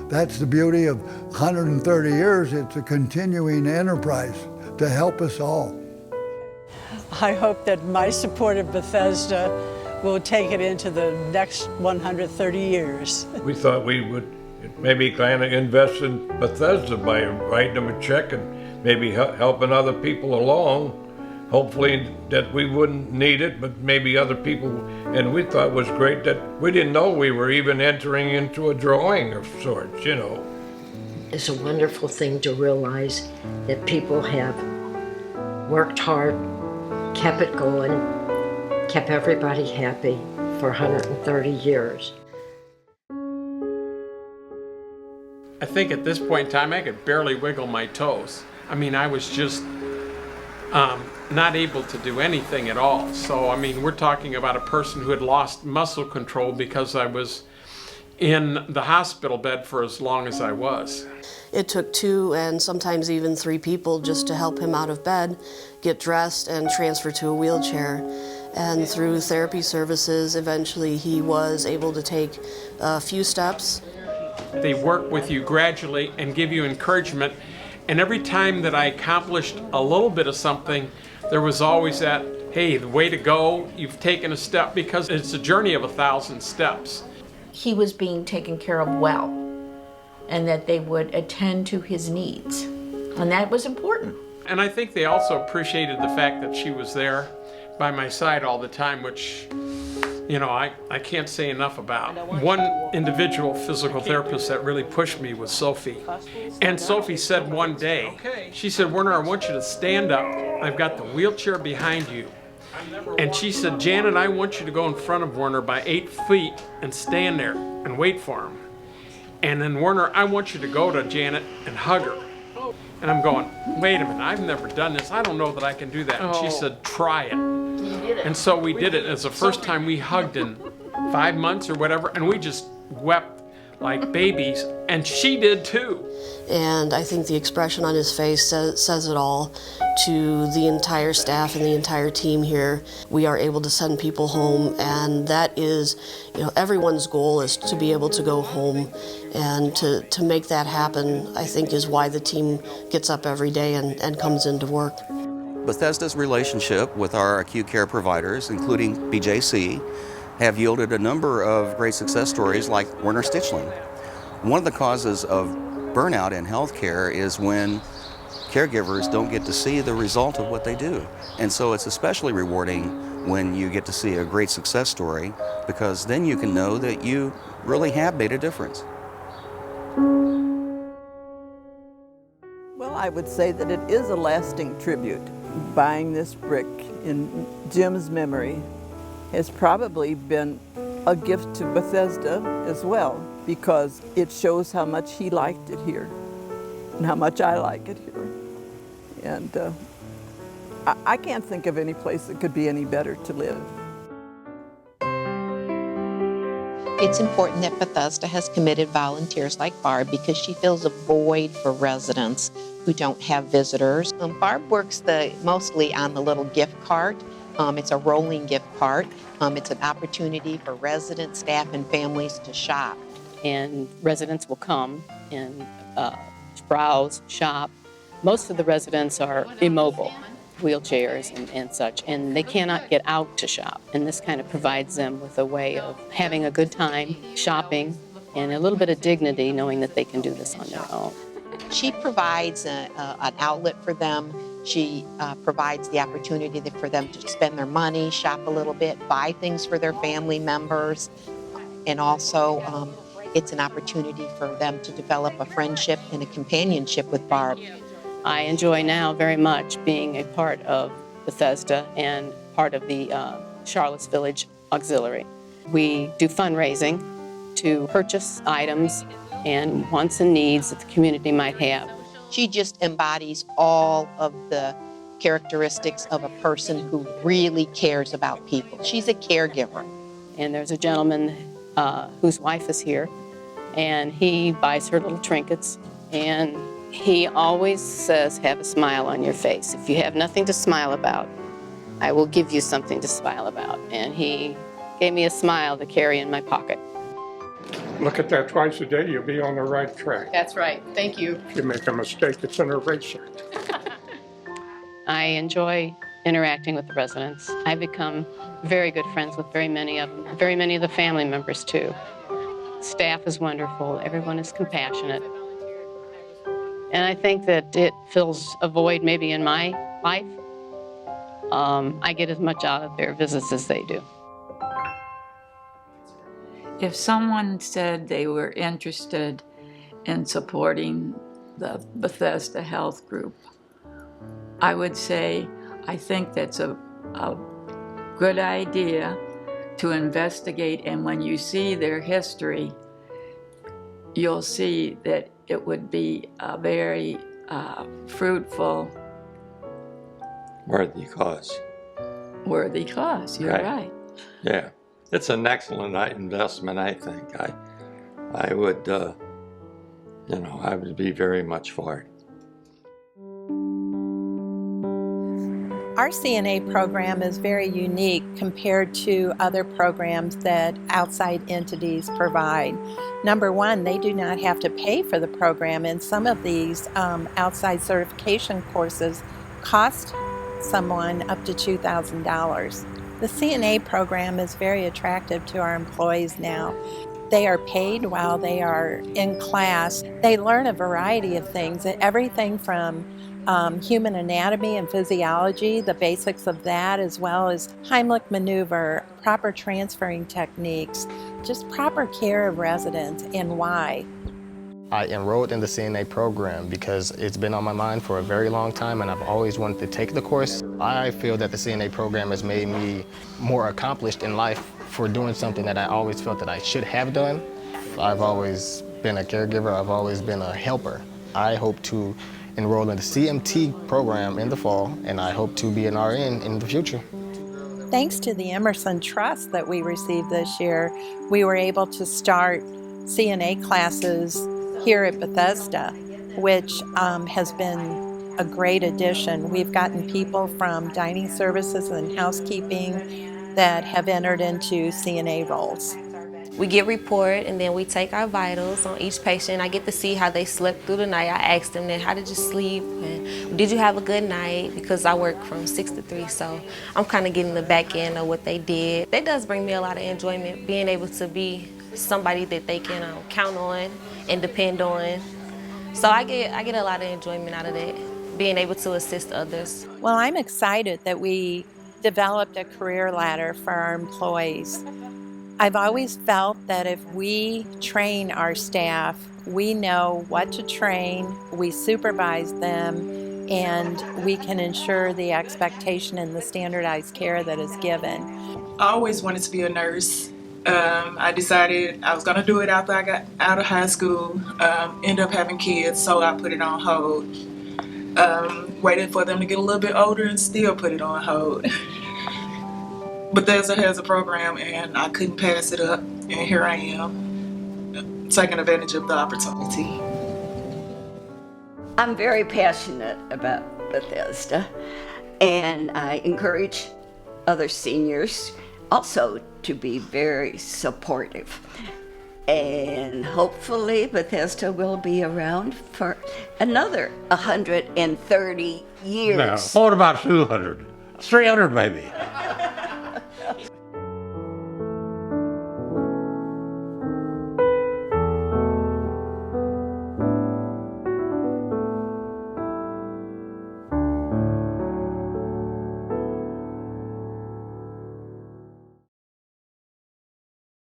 That's the beauty of 130 years. It's a continuing enterprise to help us all. I hope that my support of Bethesda will take it into the next 130 years. We thought we would maybe kind of invest in Bethesda by writing them a check and maybe helping other people along. Hopefully that we wouldn't need it, but maybe other people. And we thought it was great that we didn't know we were even entering into a drawing of sorts, you know. It's a wonderful thing to realize that people have worked hard, kept it going, kept everybody happy for 130 years. I think at this point in time, I could barely wiggle my toes. I mean, I was just not able to do anything at all. So, I mean, we're talking about a person who had lost muscle control because I was in the hospital bed for as long as I was. It took 2 and sometimes even 3 people just to help him out of bed, get dressed, and transfer to a wheelchair. And through therapy services, eventually he was able to take a few steps. They work with you gradually and give you encouragement. And every time that I accomplished a little bit of something, there was always that, hey, the way to go, you've taken a step, because it's a journey of 1,000 steps. He was being taken care of well, and that they would attend to his needs. And that was important. And I think they also appreciated the fact that she was there by my side all the time, which, you know, I can't say enough about. One individual physical therapist that really pushed me was Sophie. And Sophie said one day, she said, Werner, I want you to stand up. I've got the wheelchair behind you. And she said, Janet, I want you to go in front of Werner by 8 feet and stand there and wait for him. And then Werner, I want you to go to Janet and hug her. And I'm going, wait a minute, I've never done this. I don't know that I can do that. And she said, try it. And so we did it. It's the first time we hugged in 5 months or whatever, and we just wept like babies, and she did too. And I think the expression on his face says it all to the entire staff and the entire team here. We are able to send people home, and that is, you know, everyone's goal is to be able to go home, and to make that happen, I think, is why the team gets up every day and comes into work. Bethesda's relationship with our acute care providers, including BJC, have yielded a number of great success stories like Werner Stichling. One of the causes of burnout in healthcare is when caregivers don't get to see the result of what they do. And so it's especially rewarding when you get to see a great success story, because then you can know that you really have made a difference. Well, I would say that it is a lasting tribute. Buying this brick in Jim's memory has probably been a gift to Bethesda as well, because it shows how much he liked it here and how much I like it here. And I can't think of any place that could be any better to live. It's important that Bethesda has committed volunteers like Barb, because she fills a void for residents who don't have visitors. Barb works mostly on the little gift cart. It's a rolling gift cart. It's an opportunity for residents, staff, and families to shop. And residents will come and browse, shop. Most of the residents are immobile, wheelchairs and such, and they cannot get out to shop. And this kind of provides them with a way of having a good time, shopping, and a little bit of dignity knowing that they can do this on their own. She provides an outlet for them. She provides the opportunity for them to spend their money, shop a little bit, buy things for their family members, and also it's an opportunity for them to develop a friendship and a companionship with Barb. I enjoy now very much being a part of Bethesda and part of the Charlottes Village Auxiliary. We do fundraising to purchase items and wants and needs that the community might have. She just embodies all of the characteristics of a person who really cares about people. She's a caregiver. And there's a gentleman whose wife is here, and he buys her little trinkets, and he always says, have a smile on your face. If you have nothing to smile about, I will give you something to smile about. And he gave me a smile to carry in my pocket. Look at that twice a day, you'll be on the right track. That's right. Thank you. If you make a mistake, it's an eraser. I enjoy interacting with the residents. I've become very good friends with very many of them, very many of the family members too. Staff is wonderful. Everyone is compassionate. And I think that it fills a void maybe in my life. I get as much out of their visits as they do. If someone said they were interested in supporting the Bethesda Health Group, I would say I think that's a good idea to investigate, and when you see their history, you'll see that it would be a very fruitful, worthy cause. You're right. Yeah, it's an excellent investment, I think. I would, I would be very much for it. Our CNA program is very unique compared to other programs that outside entities provide. Number one, they do not have to pay for the program, and some of these outside certification courses cost someone up to $2,000. The CNA program is very attractive to our employees now. They are paid while they are in class. They learn a variety of things, everything from human anatomy and physiology, the basics of that, as well as Heimlich maneuver, proper transferring techniques, just proper care of residents and why. I enrolled in the CNA program because it's been on my mind for a very long time and I've always wanted to take the course. I feel that the CNA program has made me more accomplished in life for doing something that I always felt that I should have done. I've always been a caregiver, I've always been a helper. I hope to enroll in the CMT program in the fall, and I hope to be an RN in the future. Thanks to the Emerson Trust that we received this year, we were able to start CNA classes here at Bethesda, which has been a great addition. We've gotten people from dining services and housekeeping that have entered into CNA roles. We get report and then we take our vitals on each patient. I get to see how they slept through the night. I ask them then, how did you sleep? And did you have a good night? Because I work from 6 to 3, so I'm kind of getting the back end of what they did. That does bring me a lot of enjoyment, being able to be somebody that they can count on and depend on. So I get a lot of enjoyment out of that, being able to assist others. Well, I'm excited that we developed a career ladder for our employees. I've always felt that if we train our staff, we know what to train, we supervise them, and we can ensure the expectation and the standardized care that is given. I always wanted to be a nurse. I decided I was going to do it after I got out of high school, end up having kids, so I put it on hold. Waited for them to get a little bit older and still put it on hold. Bethesda has a program and I couldn't pass it up, and here I am, taking advantage of the opportunity. I'm very passionate about Bethesda, and I encourage other seniors also to be very supportive. And hopefully Bethesda will be around for another 130 years. No, what about 200? 300 maybe.